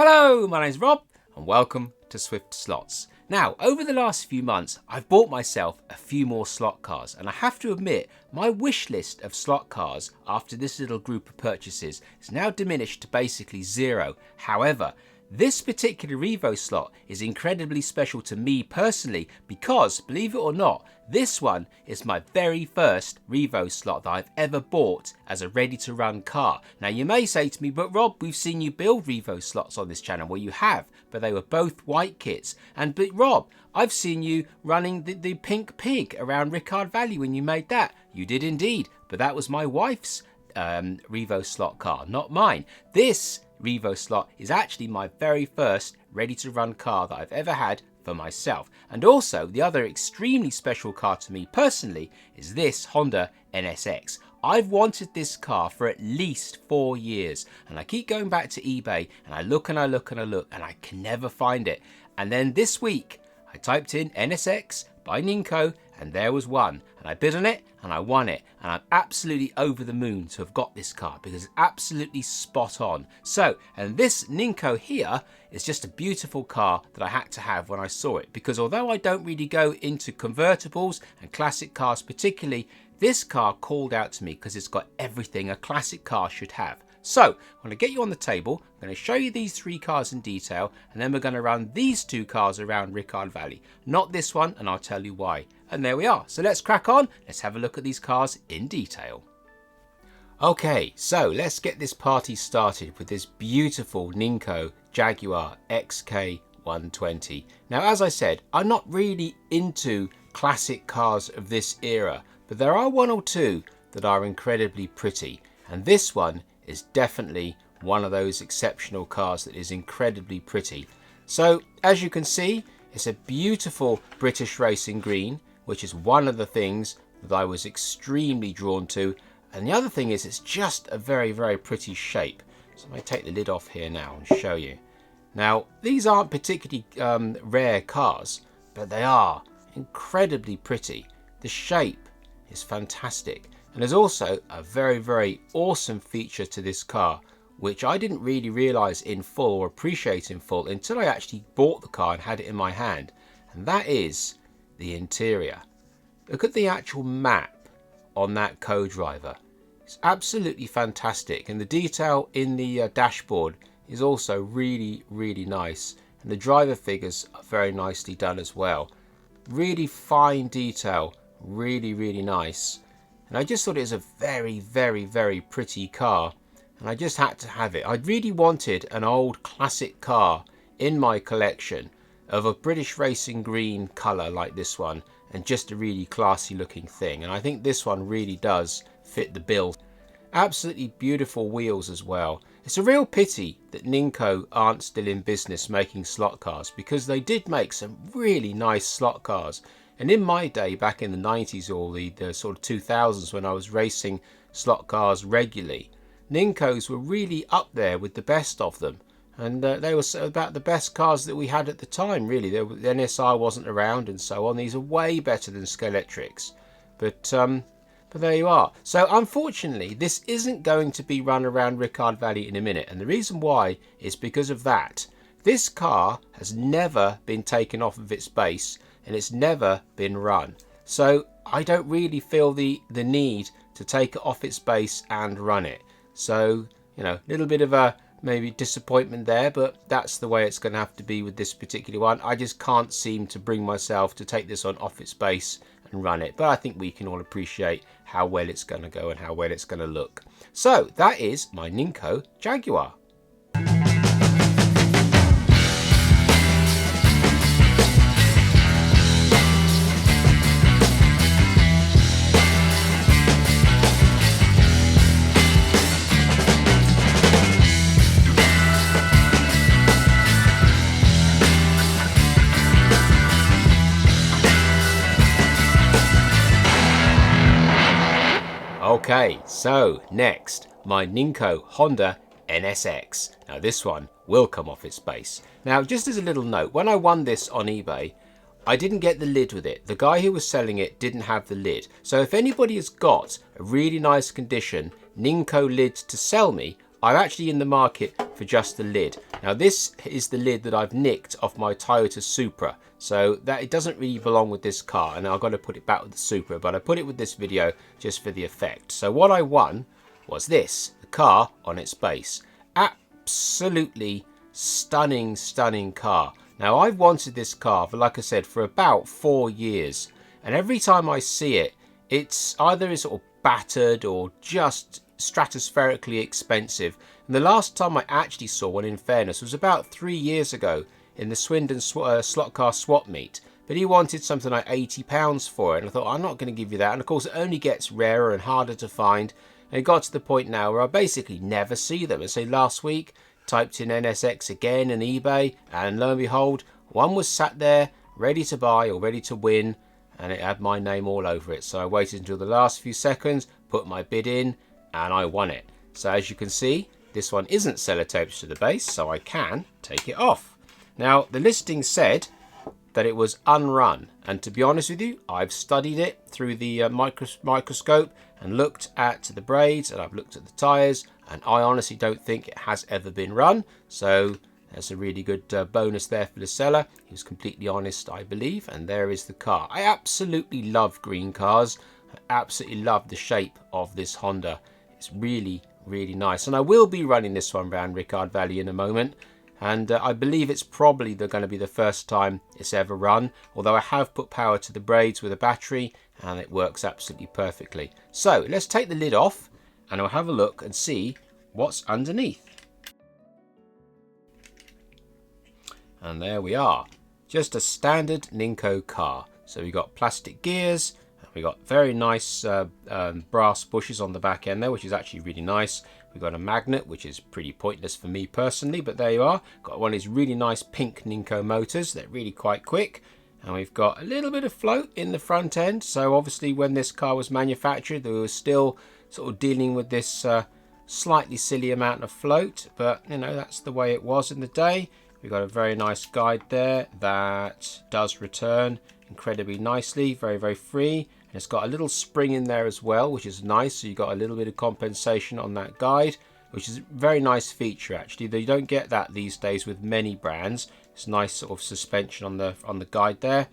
Hello, my name's Rob and welcome to Swift Slots. Now, over the last few months, I've bought myself a few more slot cars, and I have to admit, my wish list of slot cars after this little group of purchases is now diminished to basically zero. However, this particular Revo slot is incredibly special to me personally because, believe it or not, this one is my very first Revo slot that I've ever bought as a ready-to-run car. Now you may say to me, but Rob, we've seen you build Revo slots on this channel. Well, you have, but they were both white kits. But Rob, I've seen you running the pink pig around Ricard Valley when you made that. You did indeed, but that was my wife's Revo slot car, not mine. This Revo slot is actually my very first ready-to-run car that I've ever had for myself. And also, the other extremely special car to me personally is this Honda NSX. I've wanted this car for at least 4 years, and I keep going back to eBay and I look and I look and I look and I can never find it. And then this week I typed in NSX by Ninco and there was one, and I bid on it and I won it, and I'm absolutely over the moon to have got this car because it's absolutely spot on. So, and this Ninco here is just a beautiful car that I had to have when I saw it, because although I don't really go into convertibles and classic cars particularly, this car called out to me because it's got everything a classic car should have. So, I'm going to get you on the table, I'm going to show you these 3 cars in detail, and then we're going to run these 2 cars around Ricard Valley. Not this one, and I'll tell you why. And there we are. So let's crack on, let's have a look at these cars in detail. Okay, so let's get this party started with this beautiful Ninco Jaguar XK120. Now, as I said, I'm not really into classic cars of this era, but there are 1 or 2 that are incredibly pretty, and this one is definitely one of those exceptional cars that is incredibly pretty. So as you can see, it's a beautiful British racing green, which is one of the things that I was extremely drawn to, and the other thing is it's just a very, very pretty shape. So I'm going to take the lid off here now and show you. Now, these aren't particularly rare cars, but they are incredibly pretty. The shape is fantastic. And there's also a very, very awesome feature to this car, which I didn't really realise in full or appreciate in full until I actually bought the car and had it in my hand. And that is the interior. Look at the actual map on that co-driver. It's absolutely fantastic. And the detail in the dashboard is also really, really nice. And the driver figures are very nicely done as well. Really fine detail, really, really nice. And I just thought it was a very, very, very pretty car, and I just had to have it. I really wanted an old classic car in my collection of a British racing green colour like this one, and just a really classy looking thing. And I think this one really does fit the bill. Absolutely beautiful wheels as well. It's a real pity that Ninco aren't still in business making slot cars, because they did make some really nice slot cars. And in my day, back in the 90s or the sort of 2000s, when I was racing slot cars regularly, Nincos were really up there with the best of them. And they were about the best cars that we had at the time, really. The NSR wasn't around and so on. These are way better than Scalextrics. But there you are. So unfortunately, this isn't going to be run around Ricard Valley in a minute. And the reason why is because of that. This car has never been taken off of its base, and it's never been run. So I don't really feel the need to take it off its base and run it. So, you know, a little bit of a maybe disappointment there, but that's the way it's going to have to be with this particular one. I just can't seem to bring myself to take this on off its base and run it. But I think we can all appreciate how well it's going to go and how well it's going to look. So that is my Ninco Jaguar. Okay, so next, my Ninco Honda NSX. Now this one will come off its base. Now just as a little note, when I won this on eBay, I didn't get the lid with it. The guy who was selling it didn't have the lid. So if anybody has got a really nice condition Ninco lid to sell me, I'm actually in the market for just the lid. Now this is the lid that I've nicked off my Toyota Supra, so that it doesn't really belong with this car, and I've got to put it back with the Supra, but I put it with this video just for the effect. So what I won was this, the car on its base. Absolutely stunning, stunning car. Now I've wanted this car for, like I said, for about 4 years, and every time I see it, it's either sort of battered or just stratospherically expensive. And the last time I actually saw one, in fairness, was about 3 years ago in the Swindon slot car swap meet. But he wanted something like £80 for it, and I thought, I'm not going to give you that. And of course it only gets rarer and harder to find, and it got to the point now where I basically never see them. And say last week typed in NSX again on eBay, and lo and behold, one was sat there ready to buy or ready to win, and it had my name all over it. So I waited until the last few seconds, put my bid in, and I won it. So as you can see, this one isn't sellotaped to the base, so I can take it off. Now the listing said that it was unrun, and to be honest with you, I've studied it through the microscope and looked at the braids, and I've looked at the tyres, and I honestly don't think it has ever been run. So that's a really good bonus there for the seller. He was completely honest, I believe, and there is the car. I absolutely love green cars. I absolutely love the shape of this Honda. It's really, really nice, and I will be running this one around Ricard Valley in a moment, and I believe it's probably going to be the first time it's ever run, although I have put power to the braids with a battery and it works absolutely perfectly. So let's take the lid off and I'll have a look and see what's underneath. And there we are, just a standard Ninco car. So we've got plastic gears, we got very nice brass bushes on the back end there, which is actually really nice. We've got a magnet, which is pretty pointless for me personally, but there you are. Got one of these really nice pink Ninco motors. They're really quite quick. And we've got a little bit of float in the front end. So obviously when this car was manufactured, they were still sort of dealing with this slightly silly amount of float. But, you know, that's the way it was in the day. We've got a very nice guide there that does return incredibly nicely. Very, very free. And it's got a little spring in there as well, which is nice. So you've got a little bit of compensation on that guide, which is a very nice feature actually. You don't get that these days with many brands. It's nice sort of suspension on the guide there.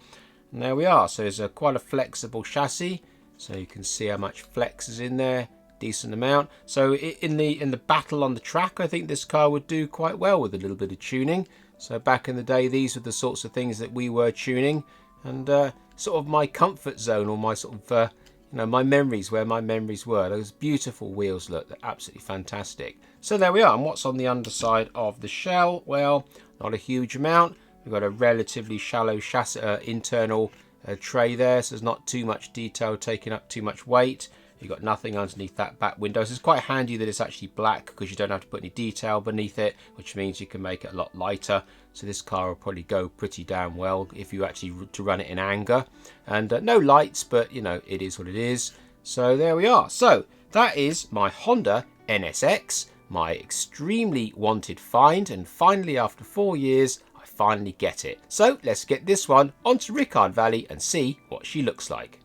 And there we are. So there's quite a flexible chassis. So you can see how much flex is in there. Decent amount. So in the battle on the track, I think this car would do quite well with a little bit of tuning. So back in the day, these were the sorts of things that we were tuning, and sort of my comfort zone, or my sort of you know, my memories, where my memories were. Those beautiful wheels, look, they're absolutely fantastic. So there we are. And what's on the underside of the shell? Well, not a huge amount. We've got a relatively shallow chassis internal tray there, so there's not too much detail taking up too much weight. You've got nothing underneath that back window. So it's quite handy that it's actually black, because you don't have to put any detail beneath it, which means you can make it a lot lighter. So this car will probably go pretty damn well if you actually to run it in anger. And no lights, but you know, it is what it is. So there we are. So that is my Honda NSX, my extremely wanted find, and finally after 4 years I finally get it. So let's get this one onto Ricard Valley and see what she looks like.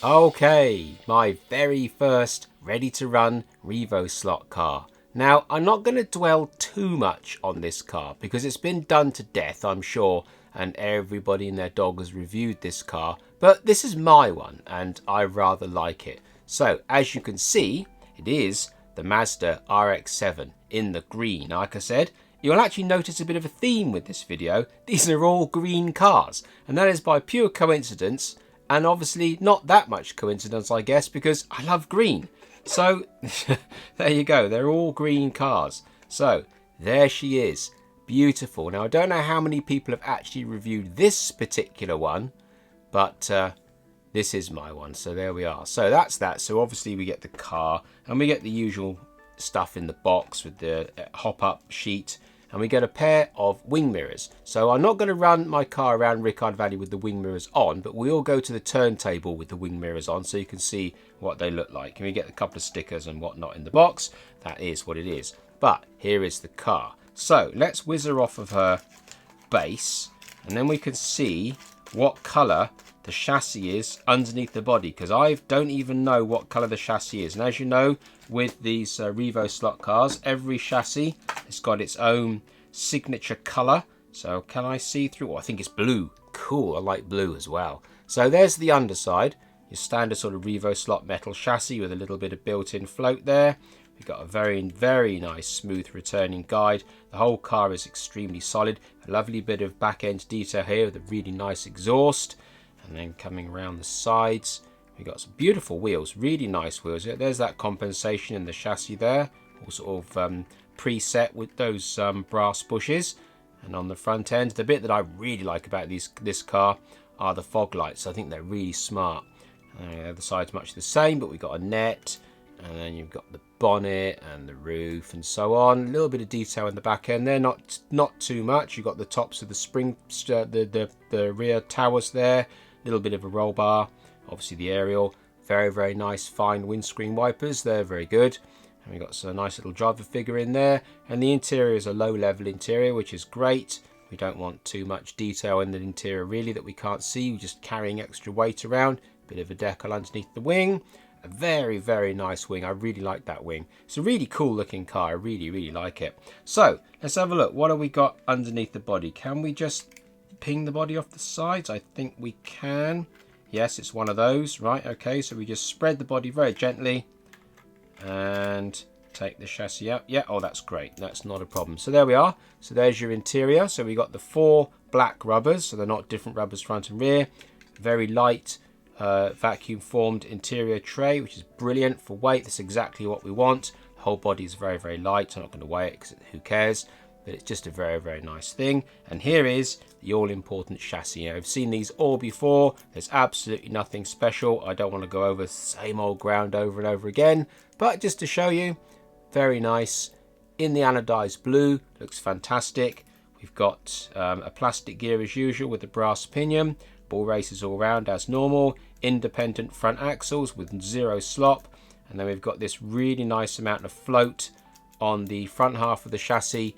Okay, my very first ready-to-run Revo slot car. Now, I'm not going to dwell too much on this car because it's been done to death, I'm sure, and everybody and their dog has reviewed this car, but this is my one and I rather like it. So, as you can see, it is the Mazda RX-7 in the green. Like I said, you'll actually notice a bit of a theme with this video. These are all green cars, and that is by pure coincidence. And obviously not that much coincidence, I guess, because I love green. So there you go. They're all green cars. So there she is. Beautiful. Now, I don't know how many people have actually reviewed this particular one, but this is my one. So there we are. So that's that. So obviously we get the car and we get the usual stuff in the box with the hop-up sheet. And we get a pair of wing mirrors. So I'm not going to run my car around Ricard Valley with the wing mirrors on, but we'll go to the turntable with the wing mirrors on so you can see what they look like. And we get a couple of stickers and whatnot in the box. That is what it is. But here is the car. So let's whiz her off of her base, and then we can see what colour the chassis is underneath the body, because I don't even know what colour the chassis is. And as you know, with these Revo slot cars, every chassis has got its own signature colour. So can I see through? Oh, I think it's blue. Cool, I like blue as well. So there's the underside, your standard sort of Revo slot metal chassis with a little bit of built-in float there. We've got a very, very nice smooth returning guide. The whole car is extremely solid. A lovely bit of back-end detail here with a really nice exhaust. And then coming around the sides, we've got some beautiful wheels, really nice wheels. There's that compensation in the chassis there, all sort of preset with those brass bushes. And on the front end, the bit that I really like about this car are the fog lights. I think they're really smart. The other side's much the same, but we've got a net, and then you've got the bonnet and the roof and so on. A little bit of detail in the back end there, not too much. You've got the tops of the spring, the rear towers there. Little bit of a roll bar, obviously the aerial, very, very nice fine windscreen wipers, they're very good. And we've got some nice little driver figure in there, and the interior is a low level interior, which is great. We don't want too much detail in the interior really that we can't see. We're just carrying extra weight around. Bit of a decal underneath the wing. A very, very nice wing. I really like that wing. It's a really cool looking car. I really, really like it. So let's have a look. What have we got underneath the body? Can we just ping the body off the sides? I think we can. Yes, it's one of those. Right, okay, so we just spread the body very gently and take the chassis out. Yeah, oh, that's great. That's not a problem. So there we are. So there's your interior. So we got the 4 black rubbers, so they're not different rubbers front and rear. Very light vacuum formed interior tray, which is brilliant for weight. That's exactly what we want. The whole body is very, very light. I'm not going to weigh it because who cares? But it's just a very, very nice thing. And here is the all-important chassis. I've seen these all before. There's absolutely nothing special. I don't want to go over the same old ground over and over again. But just to show you, very nice. In the anodized blue, looks fantastic. We've got a plastic gear as usual with the brass pinion. Ball races all round as normal. Independent front axles with 0 slop. And then we've got this really nice amount of float on the front half of the chassis,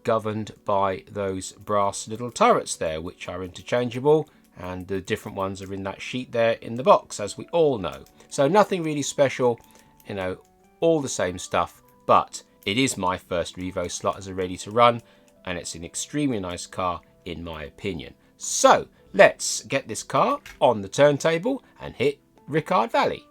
governed by those brass little turrets there, which are interchangeable, and the different ones are in that sheet there in the box, as we all know. So nothing really special, you know, all the same stuff, but it is my first Revo slot as a ready to run, and it's an extremely nice car in my opinion. So let's get this car on the turntable and hit Ricard Valley.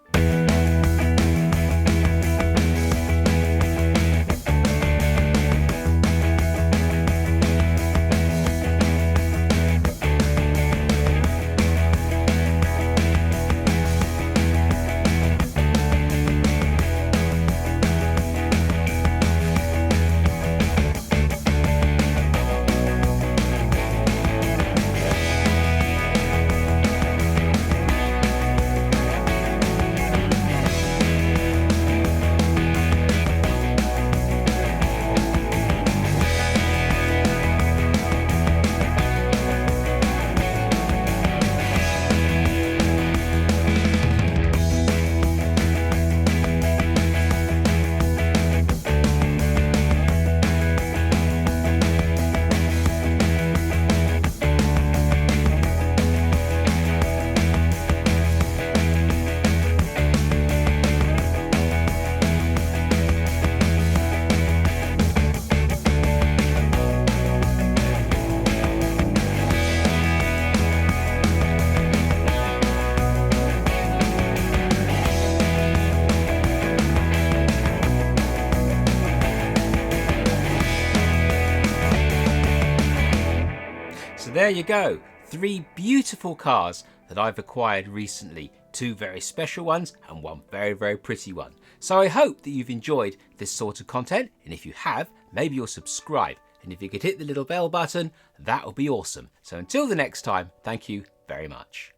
there you go, 3 beautiful cars that I've acquired recently. 2 very special ones and 1 very, very pretty one. So I hope that you've enjoyed this sort of content, and if you have, maybe you'll subscribe. And if you could hit the little bell button, that would be awesome. So until the next time, thank you very much.